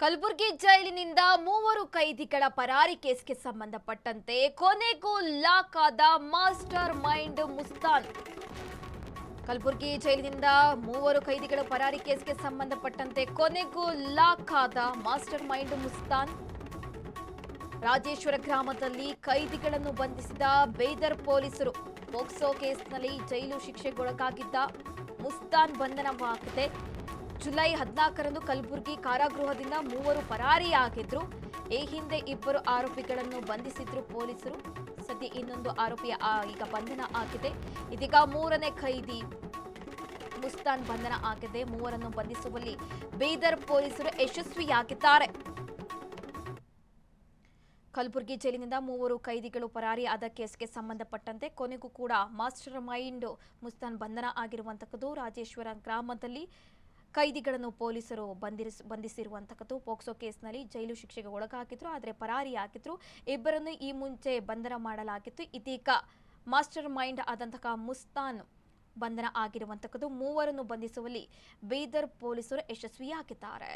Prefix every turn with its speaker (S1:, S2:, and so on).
S1: ಕಲಬುರಗಿ ಜೈಲಿನಿಂದ ಮೂವರು ಕೈದಿಗಳ ಪರಾರಿ ಕೇಸ್ಗೆ ಸಂಬಂಧಪಟ್ಟಂತೆ ಕೊನೆಗೂ ಲಾಕ್ ಆದ ಮಾಸ್ಟರ್ ಮೈಂಡ್ ಮುಸ್ತಾನ್. ಕಲಬುರಗಿ ಜೈಲಿನಿಂದ ಮೂವರು ಕೈದಿಗಳ ಪರಾರಿ ಕೇಸ್ಗೆ ಸಂಬಂಧಪಟ್ಟಂತೆ ಕೊನೆಗೂ ಲಾಕ್ ಆದ ಮಾಸ್ಟರ್ ಮೈಂಡ್ ಮುಸ್ತಾನ್. ರಾಜೇಶ್ವರ ಗ್ರಾಮದಲ್ಲಿ ಕೈದಿಗಳನ್ನು ಬಂಧಿಸಿದ ಬೀದರ್ ಪೊಲೀಸರು. ಪೋಕ್ಸೋ ಕೇಸ್ನಲ್ಲಿ ಜೈಲು ಶಿಕ್ಷೆಗೊಳಗಾಗಿದ್ದ ಮುಸ್ತಾನ್ ಬಂಧನವಾಗಿದೆ. ಜುಲೈ 14ರಂದು ಕಲಬುರಗಿ ಕಾರಾಗೃಹದಿಂದ ಮೂವರು ಪರಾರಿಯಾಗಿದ್ರು. ಈ ಹಿಂದೆ ಇಬ್ಬರು ಆರೋಪಿಗಳನ್ನು ಬಂಧಿಸಿದ್ರು ಪೊಲೀಸರು. ಸದ್ಯ ಇನ್ನೊಂದು ಆರೋಪಿಯ ಈಗ ಬಂಧನ ಆಗಿದೆ. ಇದೀಗ ಮೂರನೇ ಖೈದಿ ಮುಸ್ತಾನ್ ಬಂಧನ ಆಗಿದೆ. ಮೂವರನ್ನು ಬಂಧಿಸುವಲ್ಲಿ ಬೀದರ್ ಪೊಲೀಸರು ಯಶಸ್ವಿಯಾಗಿದ್ದಾರೆ. ಕಲಬುರಗಿ ಜೈಲಿನಿಂದ ಮೂವರು ಕೈದಿಗಳು ಪರಾರಿ ಆದ ಕೇಸ್ಗೆ ಸಂಬಂಧಪಟ್ಟಂತೆ ಕೊನೆಗೂ ಕೂಡ ಮಾಸ್ಟರ್ ಮೈಂಡ್ ಮುಸ್ತಾನ್ ಬಂಧನ ಆಗಿರುವಂತಕ್ಕದ್ದು. ರಾಜೇಶ್ವರ ಗ್ರಾಮದಲ್ಲಿ ಕೈದಿಗಳನ್ನು ಪೊಲೀಸರು ಬಂಧಿಸಿರುವಂತಕ್ಕದ್ದು. ಪೋಕ್ಸೋ ಕೇಸ್ನಲ್ಲಿ ಜೈಲು ಶಿಕ್ಷೆಗೆ ಒಳಗಾಗಿದ್ರು, ಆದರೆ ಪರಾರಿಯಾಗಿದ್ರು. ಇಬ್ಬರನ್ನು ಈ ಮುಂಚೆ ಬಂಧನ ಮಾಡಲಾಗಿತ್ತು. ಇದೀಗ ಮಾಸ್ಟರ್ ಮೈಂಡ್ ಆದಂತಹ ಮುಸ್ತಾನ್ ಬಂಧನ ಆಗಿರುವಂತಕ್ಕದ್ದು. ಮೂವರನ್ನು ಬಂಧಿಸುವಲ್ಲಿ ಬೀದರ್ ಪೊಲೀಸರು ಯಶಸ್ವಿಯಾಗಿದ್ದಾರೆ.